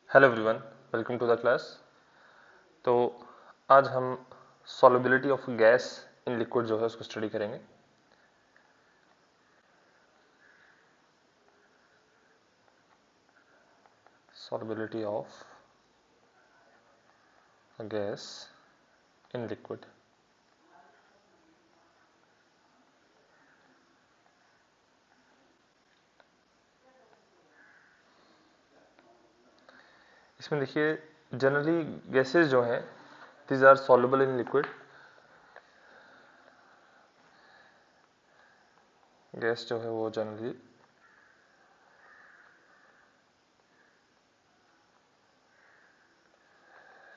Hello everyone, welcome to the class. तो आज हम solubility of gas in liquid जो है उसको स्टडी करेंगे। Solubility of gas in liquid. इसमें देखिए, जनरली गैसेस जो हैं these are soluble in liquid. Gas जो है वो जनरली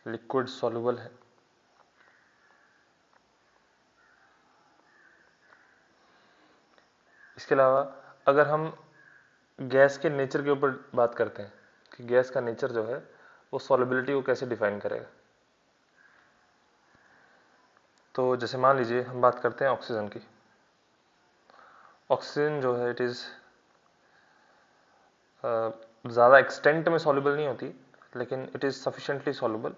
लिक्विड सॉल्युबल है। इसके अलावा अगर हम गैस के नेचर के ऊपर बात करते हैं कि गैस का नेचर जो है वो सॉल्युबिलिटी को कैसे डिफाइन करेगा, तो जैसे मान लीजिए हम बात करते हैं ऑक्सीजन की। ऑक्सीजन जो है इट इज़ ज़्यादा एक्सटेंट में सॉल्युबल नहीं होती, लेकिन it is sufficiently soluble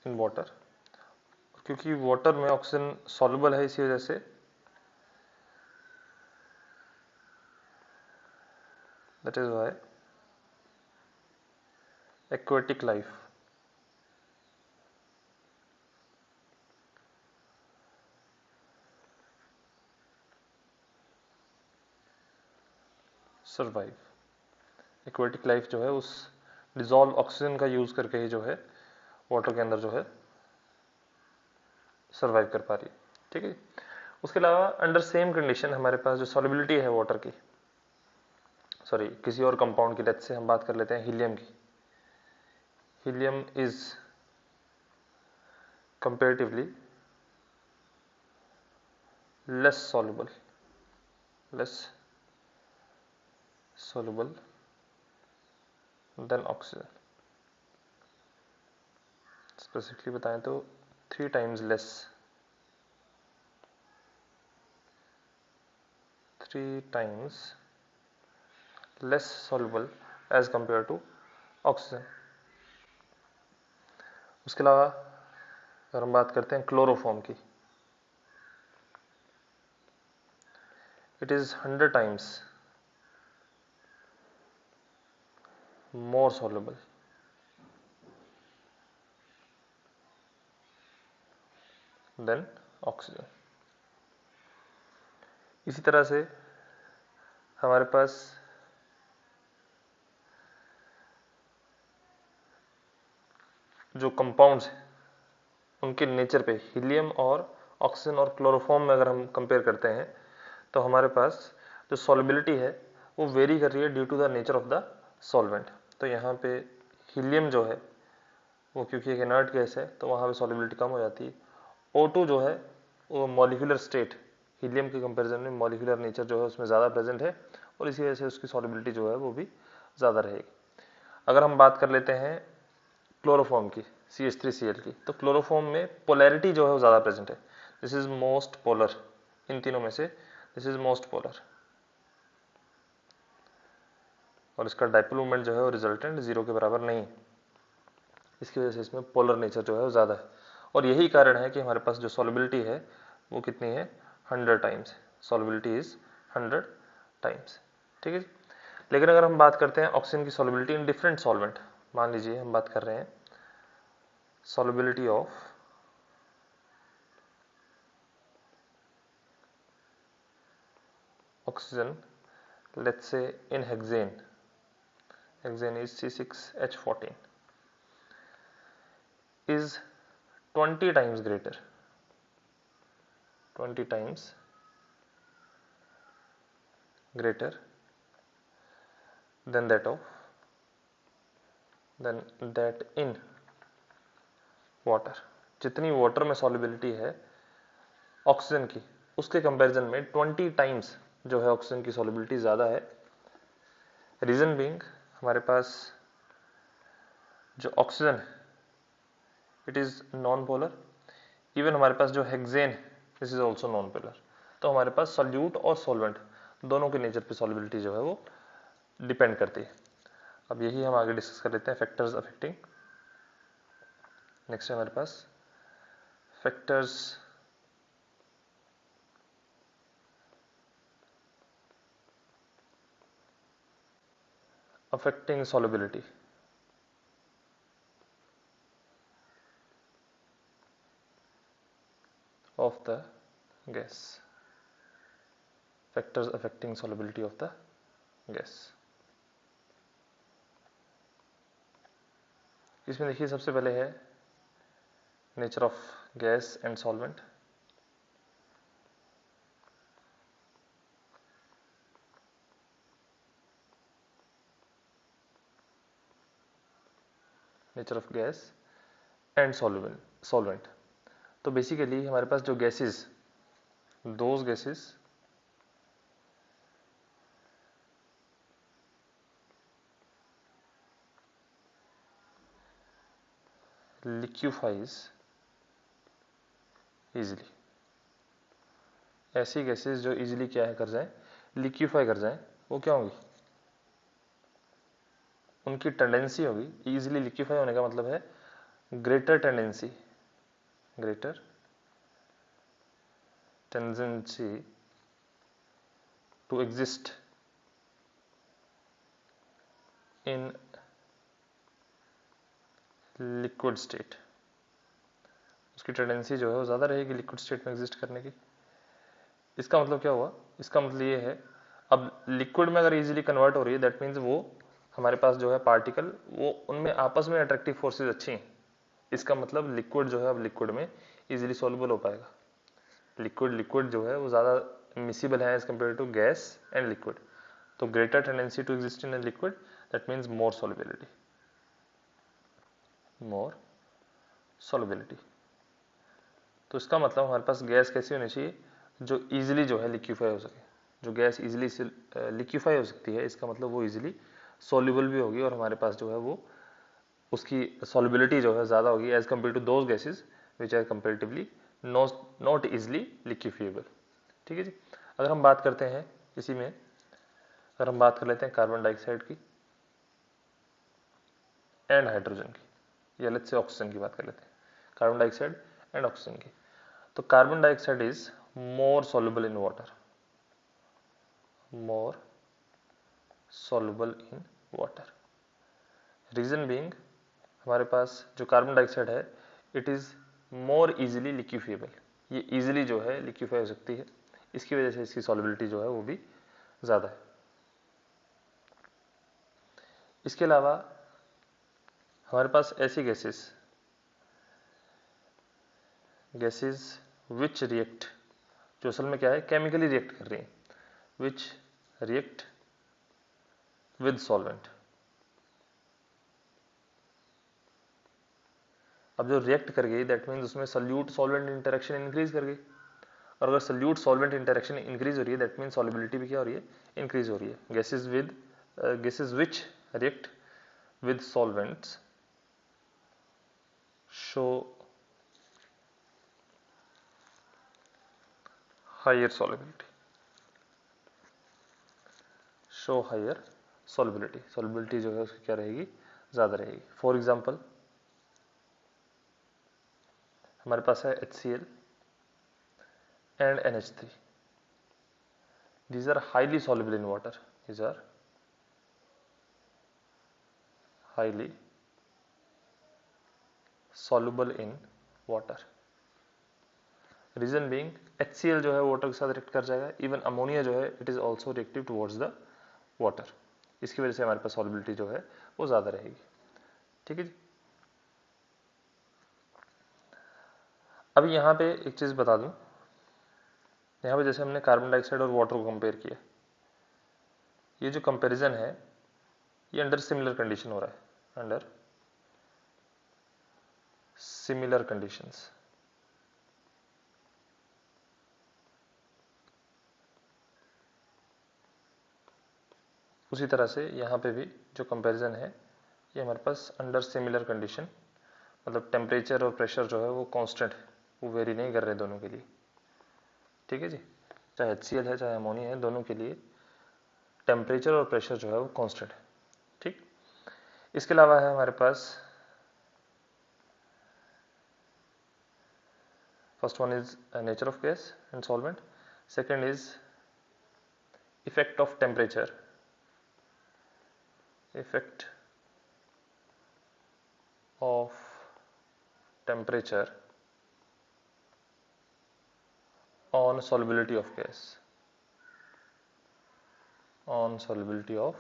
in water. क्योंकि वाटर में ऑक्सीजन सॉल्युबल है, इसी वजह say that is why aquatic life survive. Aquatic life जो है उस डिजॉल्व ऑक्सीजन का यूज करके ही जो है वाटर के अंदर जो है सर्वाइव कर पा रही है। ठीक है। उसके अलावा अंडर सेम कंडीशन हमारे पास जो सॉल्युबिलिटी है वाटर की, सॉरी किसी और कंपाउंड की, लेट्स से हम बात कर लेते हैं हीलियम की। Helium is comparatively less soluble than oxygen. Specifically बताएं तो 3 times less soluble as compared to oxygen. उसके अलावा अगर हम बात करते हैं क्लोरोफॉर्म की, it is 100 times more soluble than oxygen. इसी तरह से हमारे पास जो कंपाउंड्स हैं उनके नेचर पे हीलियम और ऑक्सीजन और क्लोरोफॉर्म में अगर हम कंपेयर करते हैं तो हमारे पास जो सॉल्युबिलिटी है वो वेरी कर रही है due to the nature of the solvent. तो यहाँ पे हीलियम जो है वो क्योंकि एक इनर्ट गैस है तो वहाँ पे सॉल्युबिलिटी कम हो जाती है। O2 जो है वो मॉलिक्यूलर स्टेट हीलियम के कंपैरिजन में मॉलिक्यूलर नेचर जो है उसमें ज़्यादा प्रेजेंट है और इसी वजह से उसकी सॉल्युबिलिटी जो है वो भी ज़्यादा रहेगी। अगर हम बात कर लेते हैं क्लोरोफॉर्म की, CH3Cl की, तो क्लोरोफॉर्म में पोलैरिटी जो है वो ज़्यादा प्रेजेंट है। दिस इज मोस्ट पोलर, इन तीनों में से दिस इज मोस्ट पोलर, और इसका डाइपोल मूवमेंट जो है वो रिजल्टेंट 0 के बराबर नहीं है। इसकी वजह से इसमें पोलर नेचर जो है वो ज़्यादा है और यही कारण है कि हमारे पास जो सॉल्युबिलिटी है वो कितनी है, 100 टाइम्स। Solubility is 100 times. ठीक है। लेकिन अगर हम बात करते हैं ऑक्सीजन की सॉल्युबिलिटी इन डिफरेंट सॉल्वेंट, मान लीजिए हम बात कर रहे हैं solubility of oxygen, let's say in hexane is C6H14, is 20 times greater than that in water। जितनी वाटर में सॉल्युबिलिटी है ऑक्सीजन की उसके कंपैरिजन में 20 टाइम्स जो है ऑक्सीजन की सॉल्युबिलिटी ज़्यादा है। रीजन बीइंग हमारे पास जो ऑक्सीजन है it is non polar, even हमारे पास जो hexane, this is also non polar. तो हमारे पास सॉल्यूट और सॉल्वेंट दोनों के नेचर पे सॉल्युबिलिटी जो है वो डिपेंड करती है। अब यही हम आगे डिस्कस कर लेते हैं, फैक्टर्स अफेक्टिंग। नेक्स्ट है हमारे पास factors affecting solubility of the gas, factors affecting solubility of the gas। इसमें देखिए सबसे पहले है nature of gas and solvent. Nature of gas and solvent. तो बेसिकली हमारे पास जो gases, those gases liquefies easily, ऐसी गैसेस जो इजिली क्या है कर जाए, लिक्विफाई कर जाए, वो क्या होंगी, उनकी टेंडेंसी होगी। इजिली लिक्विफाई होने का मतलब है greater tendency, greater tendency to exist in liquid state, उसकी टेंडेंसी जो है वो ज़्यादा रहेगी लिक्विड स्टेट में एग्जिस्ट करने की। इसका मतलब क्या हुआ, इसका मतलब ये है अब लिक्विड में अगर इजीली कन्वर्ट हो रही है, दैट मीन्स वो हमारे पास जो है पार्टिकल, वो उनमें आपस में अट्रैक्टिव फोर्सेज अच्छी हैं। इसका मतलब लिक्विड जो है अब लिक्विड में इजीली सॉल्युबल हो पाएगा। लिक्विड जो है वो ज़्यादा मिसिबल है as compare to gas and liquid. तो greater tendency to exist in liquid, that means more solubility, more solubility. तो इसका मतलब हमारे पास गैस कैसी होनी चाहिए, जो इजीली जो है लिक्विफाई हो सके। जो गैस इजीली लिक्विफाई हो सकती है, इसका मतलब वो इजीली सॉल्युबल भी होगी और हमारे पास जो है वो उसकी सॉल्युबिलिटी जो है ज़्यादा होगी as compare to those gases which are comparatively not easily liquefiable. ठीक है जी। अगर हम बात करते हैं इसी में, अगर हम बात कर लेते हैं कार्बन डाइऑक्साइड की एंड हाइड्रोजन की, या लेट्स से ऑक्सीजन की बात कर लेते हैं, कार्बन डाइऑक्साइड एंड ऑक्सीजन की। तो carbon dioxide is more soluble in water, more soluble in water. Reason being, हमारे पास जो कार्बन डाइऑक्साइड है, it is more easily liquefiable, ये इजिली जो है लिक्विफाई हो सकती है, इसकी वजह से इसकी सॉल्युबिलिटी जो है वो भी ज़्यादा है। इसके अलावा हमारे पास ऐसी गैसेस विच रिएक्ट, जो असल में क्या है, केमिकली रिएक्ट कर रही हैं, विच रिएक्ट विद सॉल्वेंट। अब जो रिएक्ट कर गई, दैट मीन्स उसमें सल्यूट सॉल्वेंट इंटरेक्शन इंक्रीज कर गई, और अगर सल्यूट सॉल्वेंट इंटरेक्शन इंक्रीज हो रही है, दैट मीन्स सॉल्युबिलिटी भी क्या हो रही है, इंक्रीज हो रही है। Gases which react with solvents show higher solubility, show higher solubility, solubility जो है उसकी क्या रहेगी, ज़्यादा रहेगी। फॉर एग्जाम्पल हमारे पास है HCl and NH3, these are highly soluble in water, these are highly soluble in water। Reason being HCl जो है वाटर के साथ रिएक्ट कर जाएगा, इवन अमोनिया जो है it is also reactive towards the water, इसकी वजह से हमारे पास सॉल्युबिलिटी जो है वो ज़्यादा रहेगी। ठीक है जी। अभी यहाँ पे एक चीज़ बता दूँ, यहाँ पे जैसे हमने कार्बन डाइऑक्साइड और वाटर को कंपेयर किया, ये जो कंपैरिजन है ये अंडर सिमिलर कंडीशन हो रहा है, अंडर सिमिलर कंडीशंस। उसी तरह से यहाँ पे भी जो कंपैरिजन है ये हमारे पास अंडर सिमिलर कंडीशन, मतलब टेम्परेचर और प्रेशर जो है वो कांस्टेंट है, वो वेरी नहीं कर रहे दोनों के लिए, ठीक है जी। चाहे HCl है चाहे अमोनिया है, दोनों के लिए टेम्परेचर और प्रेशर जो है वो कांस्टेंट है, ठीक। इसके अलावा है हमारे पास, first one is nature of gas and solvent, second is effect of temperature, effect of temperature on solubility of gas, on solubility of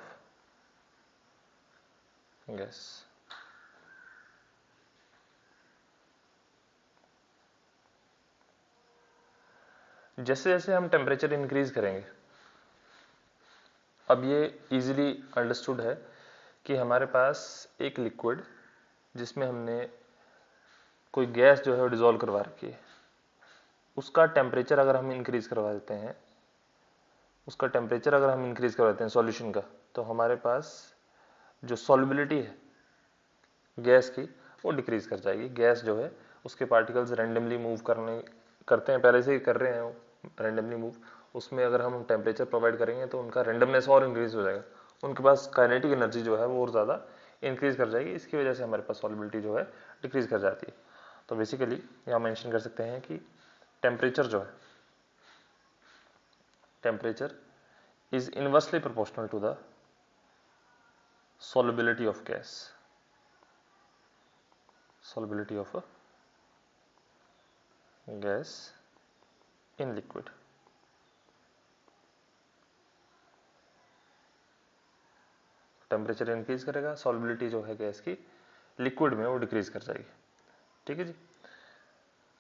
gas। जैसे जैसे हम टेम्परेचर इंक्रीज करेंगे, अब ये इजीली अंडरस्टूड है कि हमारे पास एक लिक्विड जिसमें हमने कोई गैस जो है वो डिजोल्व करवा रखी है, उसका टेम्परेचर अगर हम इंक्रीज करवा देते हैं, उसका टेम्परेचर अगर हम इंक्रीज करवा देते हैं सॉल्यूशन का, तो हमारे पास जो सॉल्युबिलिटी है गैस की वो डिक्रीज कर जाएगी। गैस जो है उसके पार्टिकल्स रैंडमली मूव करते हैं, पहले से ही कर रहे हैं वो रैंडमली मूव, उसमें अगर हम टेम्परेचर प्रोवाइड करेंगे तो उनका रैंडमनेस और इंक्रीज हो जाएगा, उनके पास काइनेटिक एनर्जी जो है वो और ज़्यादा इंक्रीज कर जाएगी, इसकी वजह से हमारे पास सॉल्युबिलिटी जो है डिक्रीज कर जाती है। तो बेसिकली यहाँ मेंशन कर सकते हैं कि टेम्परेचर जो है, temperature is inversely proportional to the solubility of gas, solubility of a gas in liquid। Temperature increase करेगा, सॉल्युबिलिटी जो है गैस की लिक्विड में वो डिक्रीज कर जाएगी, ठीक है जी।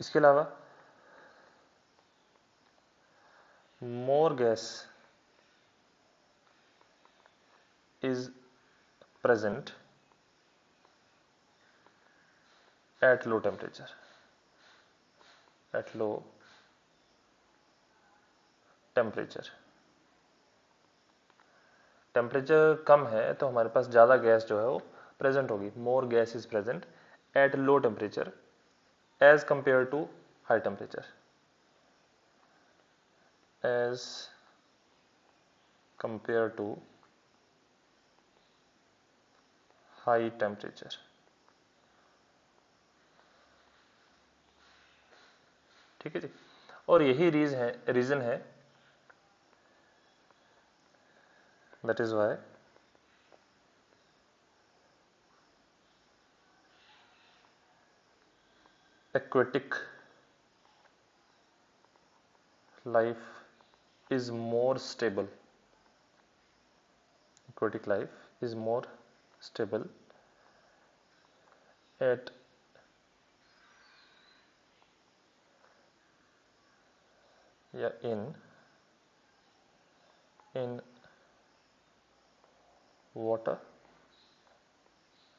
इसके अलावा more gas is present at low temperature, at low temperature. Temperature कम है तो हमारे पास ज़्यादा गैस जो है वो प्रेजेंट होगी। More gas is present at low temperature as compare to high temperature, as compare to high temperature. ठीक है जी। और यही रीजन है that is why aquatic life is more stable, aquatic life is more stable at in water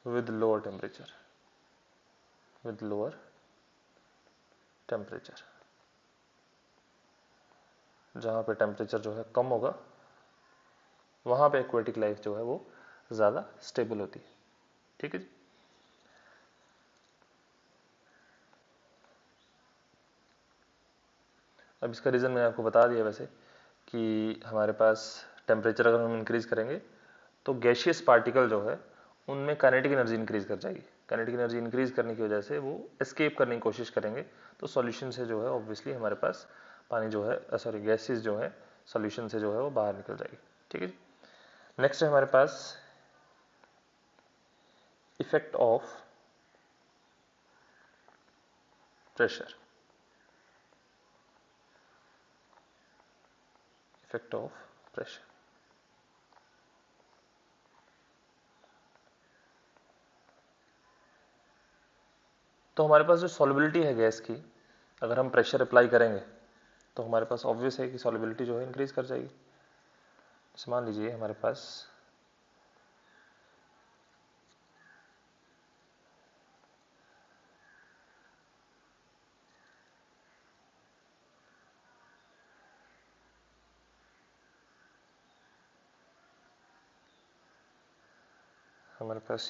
with lower temperature, with lower temperature। जहाँ पे temperature जो है कम होगा वहाँ पे एक्वेटिक लाइफ जो है वो ज़्यादा स्टेबल होती है, ठीक है जी। अब इसका रीज़न मैंने आपको बता दिया वैसे कि हमारे पास टेम्परेचर अगर हम इंक्रीज करेंगे तो गैशियस पार्टिकल जो है उनमें काइनेटिक एनर्जी इंक्रीज कर जाएगी। काइनेटिक एनर्जी इंक्रीज करने की वजह से वो एस्केप करने की कोशिश करेंगे, तो सॉल्यूशन से जो है ऑब्वियसली हमारे पास पानी जो है सॉरी गैसेस जो है सॉल्यूशन से जो है वो बाहर निकल जाएगी, ठीक है जी। नेक्स्ट है हमारे पास effect of pressure, effect of pressure. तो हमारे पास जो सॉल्युबिलिटी है गैस की, अगर हम प्रेशर अप्लाई करेंगे तो हमारे पास ऑब्वियस है कि सॉल्युबिलिटी जो है इंक्रीज कर जाएगी। जैसे मान लीजिए हमारे पास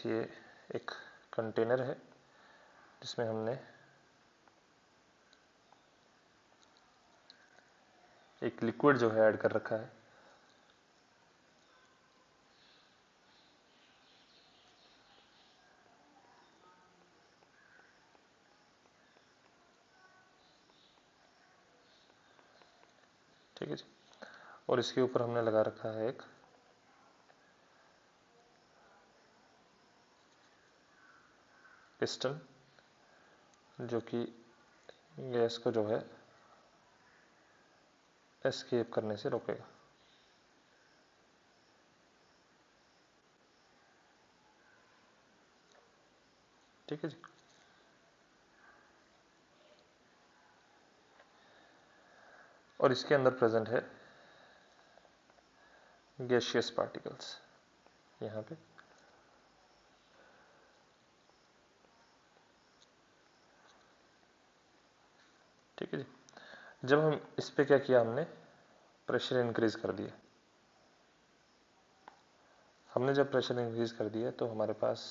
ये एक कंटेनर है जिसमें हमने एक लिक्विड जो है ऐड कर रखा है। ठीक है जी। और इसके ऊपर हमने लगा रखा है एक पिस्टन जो कि गैस को जो है एस्केप करने से रोकेगा। ठीक है जी। और इसके अंदर प्रेजेंट है गैसियस पार्टिकल्स यहाँ पे। ठीक है जी। जब हम इस पे क्या किया, हमने प्रेशर इंक्रीज कर दिया। हमने जब प्रेशर इंक्रीज कर दिया तो हमारे पास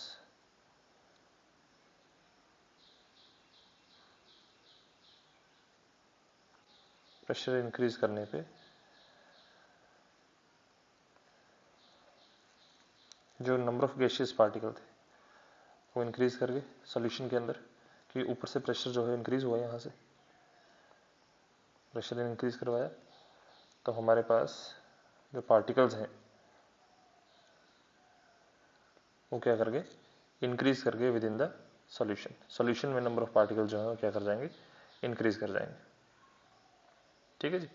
प्रेशर इंक्रीज करने पे जो नंबर ऑफ गैसियस पार्टिकल थे वो इंक्रीज कर गए सॉल्यूशन के अंदर, कि ऊपर से प्रेशर जो है इंक्रीज हुआ, यहाँ से प्रेशर इंक्रीज करवाया तो हमारे पास जो पार्टिकल्स हैं वो क्या कर गए, इंक्रीज कर गए with in the solution. Solution में नंबर ऑफ पार्टिकल जो है वो क्या कर जाएंगे, इंक्रीज कर जाएंगे। ठीक है जी।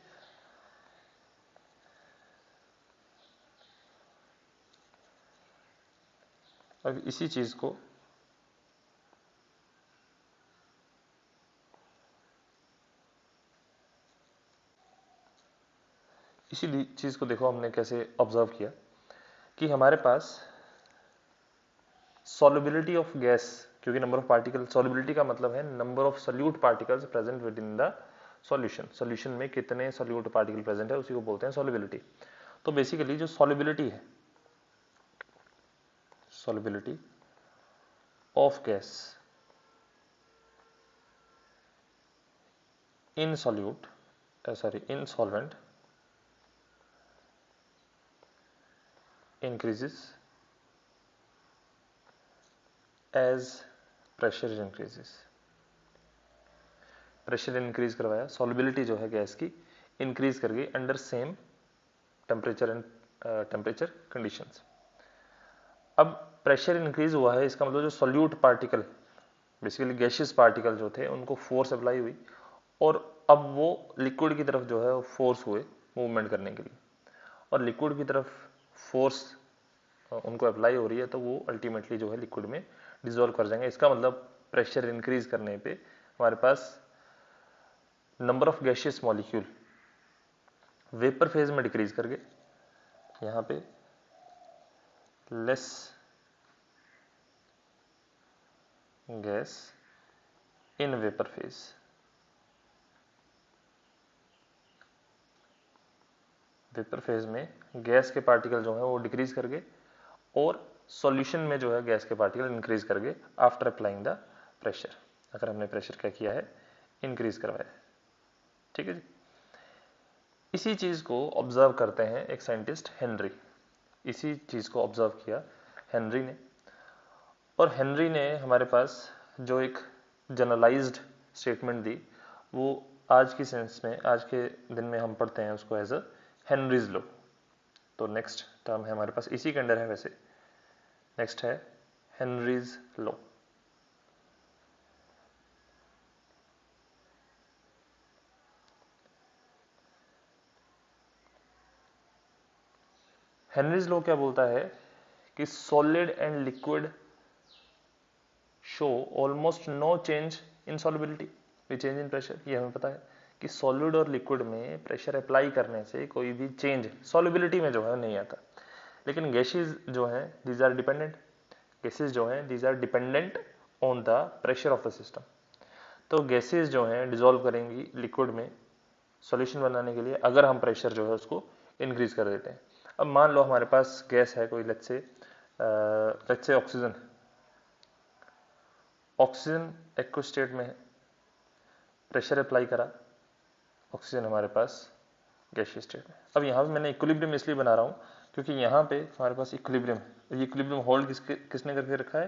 अब इसी चीज को देखो हमने कैसे ऑब्जर्व किया कि हमारे पास सॉल्युबिलिटी ऑफ गैस, क्योंकि नंबर ऑफ पार्टिकल, सॉल्युबिलिटी का मतलब है number of solute particles present with in the solution. Solution में कितने सोल्यूट पार्टिकल प्रेजेंट है उसी को बोलते हैं सॉल्युबिलिटी। तो बेसिकली जो सॉल्युबिलिटी है, solubility of gas in solute in solvent increases as pressure increases। Pressure increase करवाया, सॉल्युबिलिटी जो है गैस की इंक्रीज कर गई under same temperature and temperature conditions. अब प्रेशर इंक्रीज हुआ है, इसका मतलब जो solute particle, basically gaseous particle जो थे, उनको फोर्स अप्लाई हुई और अब वो लिक्विड की तरफ जो है वो फोर्स हुए मूवमेंट करने के लिए, और लिक्विड की तरफ फोर्स उनको अप्लाई हो रही है तो वो अल्टीमेटली जो है लिक्विड में डिसॉल्व कर जाएंगे। इसका मतलब प्रेशर इंक्रीज करने पे हमारे पास number of gaseous molecule vapour phase में डिक्रीज कर गए, यहाँ पे less gas in vapour phase. Vapour phase में गैस के पार्टिकल जो है वो डिक्रीज कर गए और सॉल्यूशन में जो है गैस के पार्टिकल इंक्रीज कर गए आफ्टर अप्लाइंग द प्रेशर। अगर हमने प्रेशर क्या किया है, इंक्रीज करवाया है। ठीक है जी। इसी चीज को ऑब्जर्व करते हैं एक साइंटिस्ट हेनरी। इसी चीज को ऑब्जर्व किया हेनरी ने, और हेनरी ने हमारे पास जो एक जनरलाइज्ड स्टेटमेंट दी वो आज की सेंस में, आज के दिन में हम पढ़ते हैं उसको एज अ हेनरीज लॉ। तो नेक्स्ट टर्म है हमारे पास, इसी के अंडर है वैसे, नेक्स्ट है हेनरीज लॉ। हेनरीज लॉ क्या बोलता है कि solid and liquid show almost no change in solubility with change in pressure. ये हमें पता है कि सॉलिड और लिक्विड में प्रेशर अप्लाई करने से कोई भी चेंज सॉल्युबिलिटी में जो है नहीं आता। लेकिन गैसेस जो हैं दीज आर डिपेंडेंट, गैसेस जो हैं these are dependent on the pressure of the system. तो गैसेस जो हैं डिजोल्व करेंगी लिक्विड में सॉल्यूशन बनाने के लिए अगर हम प्रेशर जो है उसको इंक्रीज कर देते हैं। अब मान लो हमारे पास गैस है कोई, let's say oxygen. Oxygen एक्व state में है, प्रेशर अप्लाई करा, ऑक्सीजन हमारे पास गैसियस स्टेट में। अब यहाँ पे मैंने इक्विलिब्रियम इसलिए बना रहा हूँ क्योंकि यहाँ पे हमारे पास इक्विलिब्रियम है। ये इक्विलिब्रियम होल्ड किसने करके रखा है?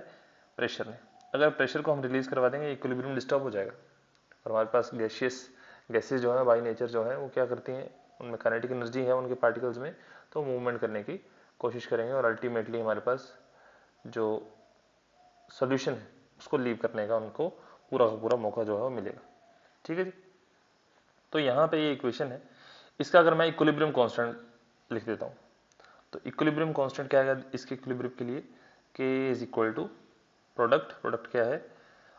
प्रेशर ने। अगर प्रेशर को हम रिलीज करवा देंगे इक्विलिब्रियम डिस्टर्ब हो जाएगा और हमारे पास गैसेस जो है बाई नेचर जो है वो क्या करती हैं, उनमें काइनेटिक एनर्जी है उनके पार्टिकल्स में, तो मूवमेंट करने की कोशिश करेंगे और अल्टीमेटली हमारे पास जो सोल्यूशन है उसको लीव करने का उनको पूरा का पूरा मौका जो है वो मिलेगा। ठीक है जी। तो यहाँ पे ये इक्वेशन है, इसका अगर मैं इक्विलिब्रियम कांस्टेंट लिख देता हूँ तो इक्विलिब्रियम कांस्टेंट क्या आएगा इसके इक्विलिब्रियम के लिए? K is equal to product क्या है?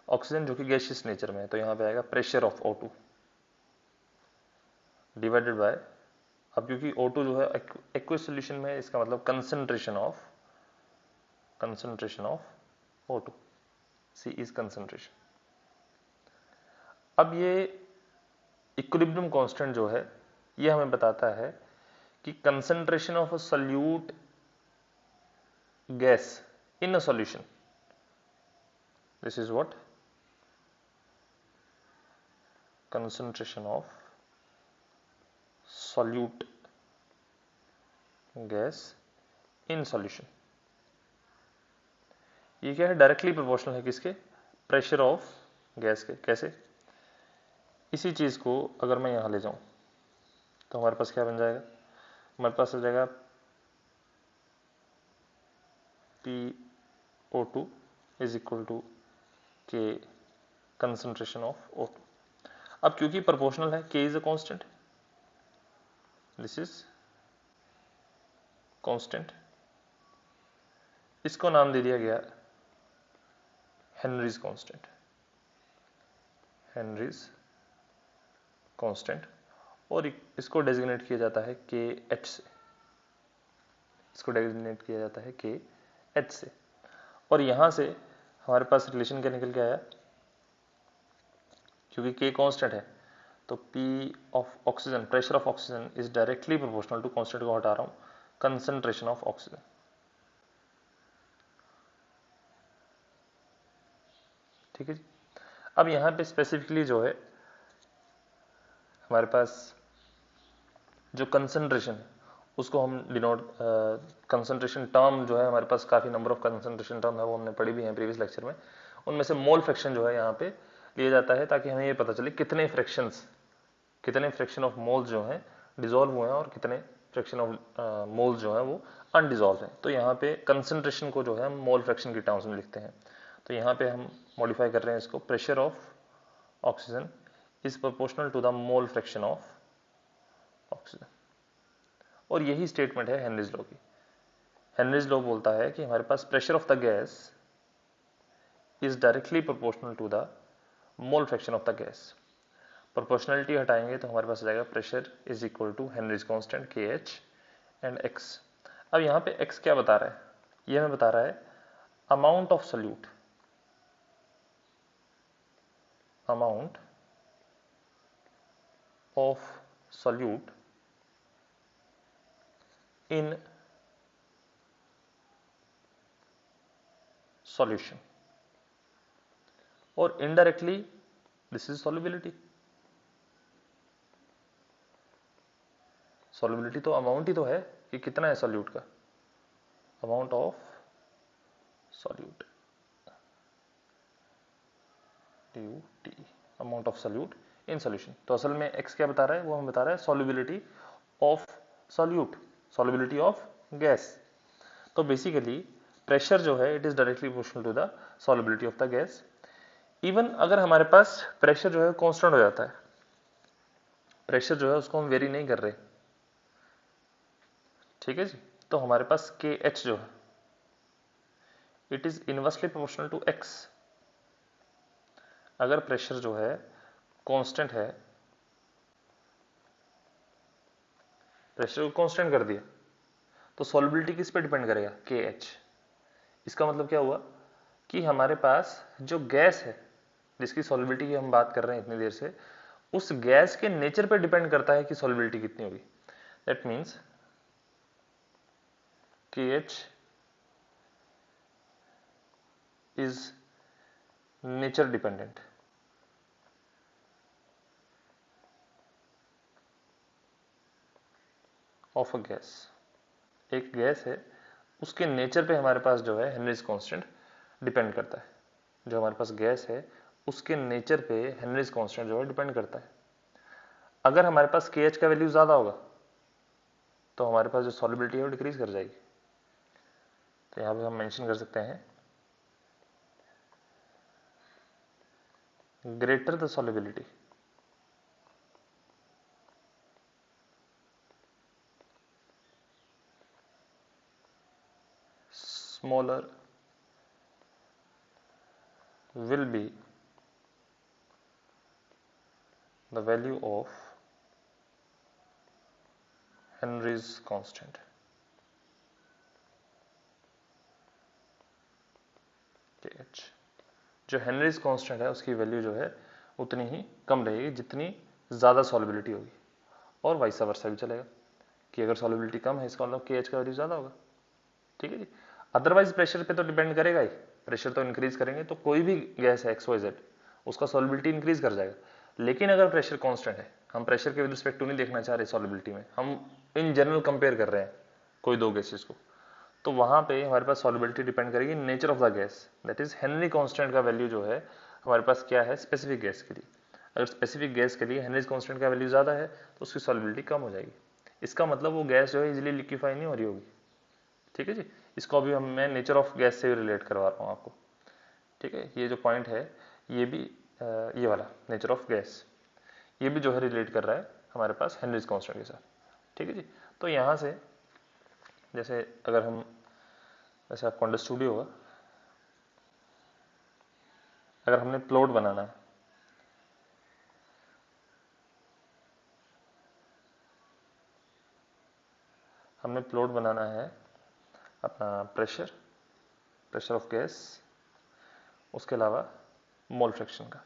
ऑक्सीजन जो कि गैसियस नेचर में है, तो यहाँ पे आएगा pressure of O2 divided by, अब क्योंकि O2 जो है एक्वस सॉल्यूशन में है, इसका मतलब concentration of O2, C is concentration. अब ये इक्विलिब्रियम कांस्टेंट जो है ये हमें बताता है कि concentration of a solute gas in a solution, this is what concentration of solute gas in solution। ये क्या है? डायरेक्टली प्रोपोर्शनल है किसके? प्रेशर ऑफ गैस के। कैसे? इसी चीज को अगर मैं यहां ले जाऊं तो हमारे पास क्या बन जाएगा? हमारे पास हो जाएगा PO2 is equal to K concentration of O2। अब क्योंकि प्रोपोर्शनल है, K is a constant, this is constant, इसको नाम दे दिया गया हेनरीज कांस्टेंट, हेनरीज कांस्टेंट, और इसको डेजिग्नेट किया जाता है KH से, इसको डेजिग्नेट किया जाता है KH से। और यहां से हमारे पास रिलेशन क्या निकल के आया? क्योंकि K कांस्टेंट है तो P of oxygen, pressure of oxygen is directly proportional to, constant को हटा रहा हूं, कंसंट्रेशन ऑफ ऑक्सीजन। ठीक है जी। अब यहां पे स्पेसिफिकली जो है हमारे पास जो कंसंट्रेशन है उसको हम डिनोट, कंसंट्रेशन टर्म जो है हमारे पास काफी नंबर ऑफ कंसंट्रेशन टर्म है, वो हमने पढ़ी भी है प्रीवियस लेक्चर में। उनमें से मोल फ्रैक्शन जो है यहाँ पे लिया जाता है ताकि हमें ये पता चले कितने फ्रैक्शन ऑफ मोल्स जो हैं डिजोल्व हुए हैं और कितने फ्रैक्शन ऑफ मोल्स जो है वो अनडिजोल्व हैं। तो यहाँ पे कंसंट्रेशन को जो है हम मोल फ्रैक्शन की टर्म्स में लिखते हैं। तो यहाँ पे हम मॉडिफाई कर रहे हैं इसको, pressure of oxygen is proportional to the mole fraction of oxygen. और यही स्टेटमेंट है हेनरीज लॉ की। हेनरीज लॉ बोलता है कि हमारे पास pressure of the gas is directly proportional to the mole fraction of the gas. Proportionality हटाएंगे तो हमारे पास आ जाएगा pressure is equal to Henry's constant KH and X। अब यहाँ पे X क्या बता रहा है? ये हमें बता रहा है amount of solute, amount of solute in solution, और indirectly this is solubility. Solubility तो अमाउंट ही तो है कि कितना है सॉल्यूट का, amount of solute, DUT, amount of solute in solution. तो असल में X क्या बता रहा है? वो हमें बता रहा है solubility of solute, solubility of gas. तो बेसिकली प्रेशर जो है it is directly proportional to the solubility of the gas. Even अगर हमारे पास प्रेशर जो है कांस्टेंट हो जाता है, प्रेशर जो है उसको हम वेरी नहीं कर रहे, ठीक है जी, तो हमारे पास KH जो है it is inversely proportional to X। अगर प्रेशर जो है कांस्टेंट है, प्रेशर को कांस्टेंट कर दिया तो सॉल्युबिलिटी किस पे डिपेंड करेगा? KH। इसका मतलब क्या हुआ कि हमारे पास जो गैस है जिसकी सॉल्युबिलिटी की हम बात कर रहे हैं इतनी देर से, उस गैस के नेचर पे डिपेंड करता है कि सॉल्युबिलिटी कितनी होगी। That means KH is nature dependent। Of a gas, एक गैस है उसके नेचर पे हमारे पास जो है हेनरीज कांस्टेंट डिपेंड करता है। जो हमारे पास गैस है उसके नेचर पे हेनरीज कांस्टेंट जो है डिपेंड करता है। अगर हमारे पास KH का वैल्यू ज्यादा होगा तो हमारे पास जो सॉल्युबिलिटी है वो डिक्रीज कर जाएगी। तो यहां पे हम मेंशन कर सकते हैं greater the solubility smaller will be the value of Henry's constant। KH जो हेनरीज कांस्टेंट है उसकी वैल्यू जो है उतनी ही कम रहेगी जितनी ज़्यादा सॉल्युबिलिटी होगी, और वाइस वर्सा भी चलेगा कि अगर सॉल्युबिलिटी कम है इसका मतलब KH का वैल्यू ज़्यादा होगा। ठीक है जी। अदरवाइज प्रेशर पे तो डिपेंड करेगा ही, प्रेशर तो इंक्रीज करेंगे तो कोई भी गैस है XYZ उसका सॉल्युबिलिटी इंक्रीज कर जाएगा। लेकिन अगर प्रेशर कांस्टेंट है, हम प्रेशर के विद रिस्पेक्ट टू नहीं देखना चाह रहे सॉल्युबिलिटी में, हम इन जनरल कंपेयर कर रहे हैं कोई दो गैसेस को, तो वहां पे हमारे पास सॉल्युबिलिटी डिपेंड करेगी nature of the gas, that is Henry constant का वैल्यू जो है हमारे पास क्या है स्पेसिफिक गैस के लिए। अगर स्पेसिफिक गैस के लिए हेनरीज कांस्टेंट का वैल्यू ज्यादा है तो उसकी सॉल्युबिलिटी कम हो जाएगी। इसका मतलब वो गैस जो है इजीली लिक्विफाई नहीं हो रही होगी। ठीक है जी। इसको अभी मैं नेचर ऑफ गैस से रिलेट करवा रहा हूँ आपको। ठीक है, ये जो पॉइंट है ये भी ये वाला नेचर ऑफ गैस ये भी जो है रिलेट कर रहा है हमारे पास हेनरीज कांस्टेंट के साथ। ठीक है जी। तो यहाँ से जैसे अगर हम, वैसे आपको अंडरस्टूड ही होगा, अगर हमने प्लॉट बनाना है, हमने प्लॉट बनाना है अपना प्रेशर ऑफ गैस, उसके अलावा मोल फ्रैक्शन का,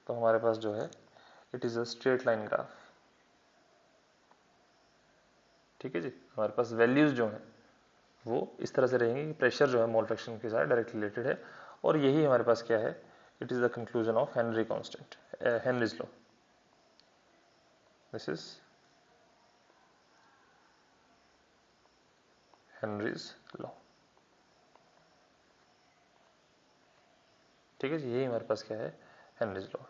तो हमारे पास जो है it is a straight line graph. ठीक है जी। हमारे पास वैल्यूज जो हैं वो इस तरह से रहेंगी कि प्रेशर जो है मोल फ्रैक्शन के साथ डायरेक्ट रिलेटेड है, और यही हमारे पास क्या है, it is the conclusion of Henry constant, Henry's law. This is Henry's law. ठीक है जी। यही हमारे पास क्या है, हेनरीज लॉ।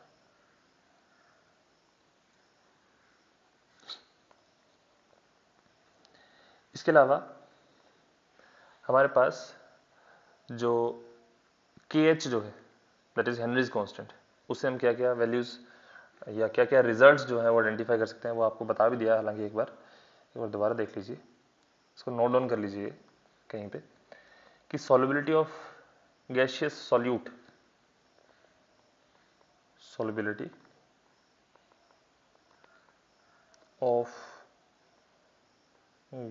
इसके अलावा हमारे पास जो KH जो है दैट इज हेनरीज कांस्टेंट, उससे हम क्या क्या वैल्यूज या क्या क्या रिजल्ट्स जो है वो आइडेंटिफाई कर सकते हैं, वो आपको बता भी दिया हालांकि एक बार दोबारा देख लीजिए, इसको नोट डाउन कर लीजिए कहीं पे, कि solubility of gaseous solute, solubility of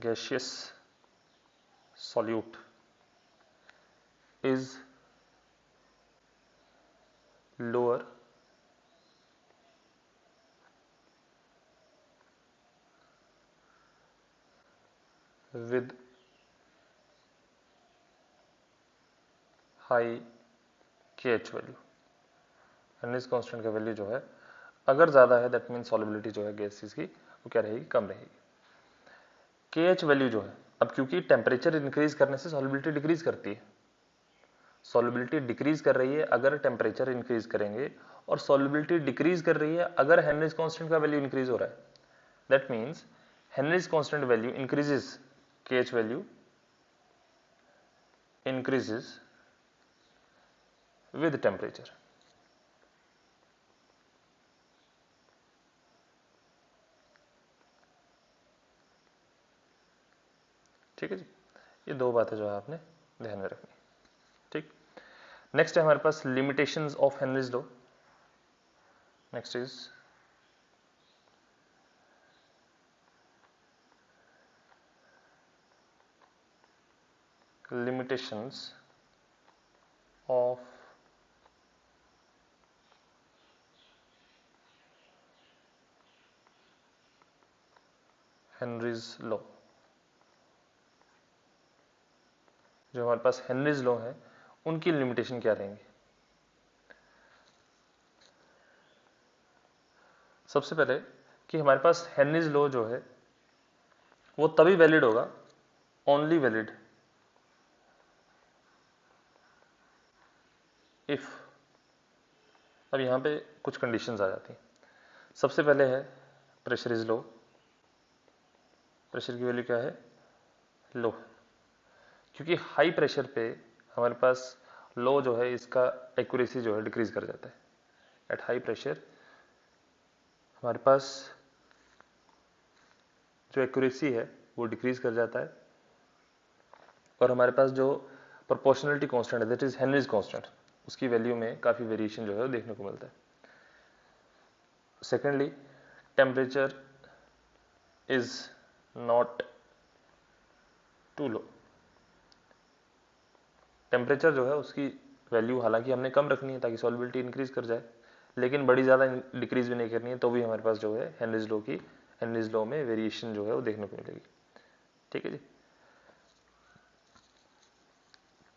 gaseous solute is lower with high KH value. Henrys constant का वैल्यू जो है अगर ज्यादा है दैट मीन सॉल्युबिलिटी जो है गैसेस की वो क्या रहेगी, कम रहेगी। KH वैल्यू जो है, अब क्योंकि टेम्परेचर इंक्रीज करने से सॉल्युबिलिटी डिक्रीज करती है, सॉल्युबिलिटी डिक्रीज कर रही है अगर टेम्परेचर इंक्रीज करेंगे, और सॉल्युबिलिटी डिक्रीज कर रही है अगर हेनरीज कांस्टेंट का वैल्यू इंक्रीज हो रहा है। That means Henrys constant value increases, KH value increases with temperature। ठीक है जी। ये दो बातें जो है आपने ध्यान में रखनी। ठीक। नेक्स्ट है हमारे पास limitations of Henry's law. Next is limitations of Henry's law. जो हमारे पास हेनरीज लॉ है उनकी लिमिटेशन क्या रहेंगी। सबसे पहले कि हमारे पास हेनरीज लॉ जो है वो तभी वैलिड होगा, ओनली वैलिड इफ, अब यहां पे कुछ कंडीशंस आ जाती हैं। सबसे पहले है प्रेशर इज लो, प्रेशर की वैल्यू क्या है, लो, क्योंकि हाई प्रेशर पे हमारे पास लो जो है इसका एक्यूरेसी जो है डिक्रीज कर जाता है। एट हाई प्रेशर हमारे पास जो एक्यूरेसी है वो डिक्रीज कर जाता है, और हमारे पास जो प्रोपोर्शनलिटी कांस्टेंट है दैट इज हेनरीज कांस्टेंट, उसकी वैल्यू में काफी वेरिएशन जो है वो देखने को मिलता है। Secondly, temperature is not too low, temperature जो है उसकी वैल्यू हालांकि हमने कम रखनी है ताकि सॉल्युबिलिटी इंक्रीज कर जाए, लेकिन बड़ी ज़्यादा डिक्रीज भी नहीं करनी है, तो भी हमारे पास जो है हेनरीज लॉ में वेरिएशन जो है वो देखने को मिलेगी। ठीक है जी।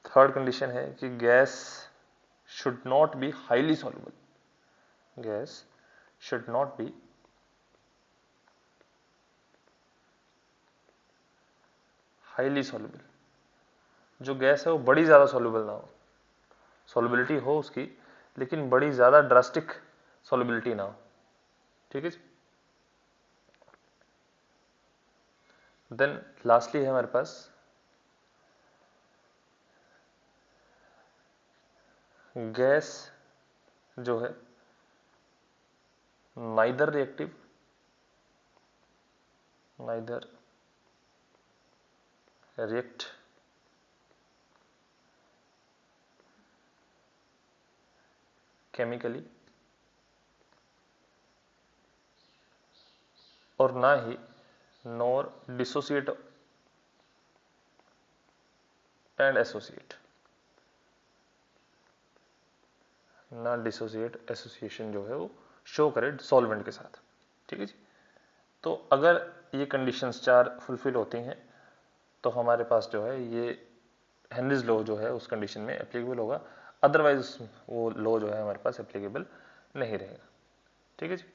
थर्ड कंडीशन है कि gas should not be highly soluble, gas should not be highly soluble, जो गैस है वो बड़ी ज़्यादा सॉल्युबल ना हो, सॉल्युबिलिटी हो उसकी लेकिन बड़ी ज़्यादा ड्रास्टिक सॉल्युबिलिटी ना हो। ठीक है जी। देन लास्टली है हमारे पास गैस जो है neither reactive, neither react chemically और ना ही नॉर डिसोसिएट एंड एसोसिएट, ना डिसोसिएट एसोसिएशन जो है वो शो करे सॉल्वेंट के साथ। ठीक है जी। तो अगर ये कंडीशंस चार फुलफिल होती हैं तो हमारे पास जो है ये हेनरीज लॉ जो है उस कंडीशन में एप्लीकेबल होगा, अदरवाइज वो लॉ जो है हमारे पास एप्लीकेबल नहीं रहेगा। ठीक है जी।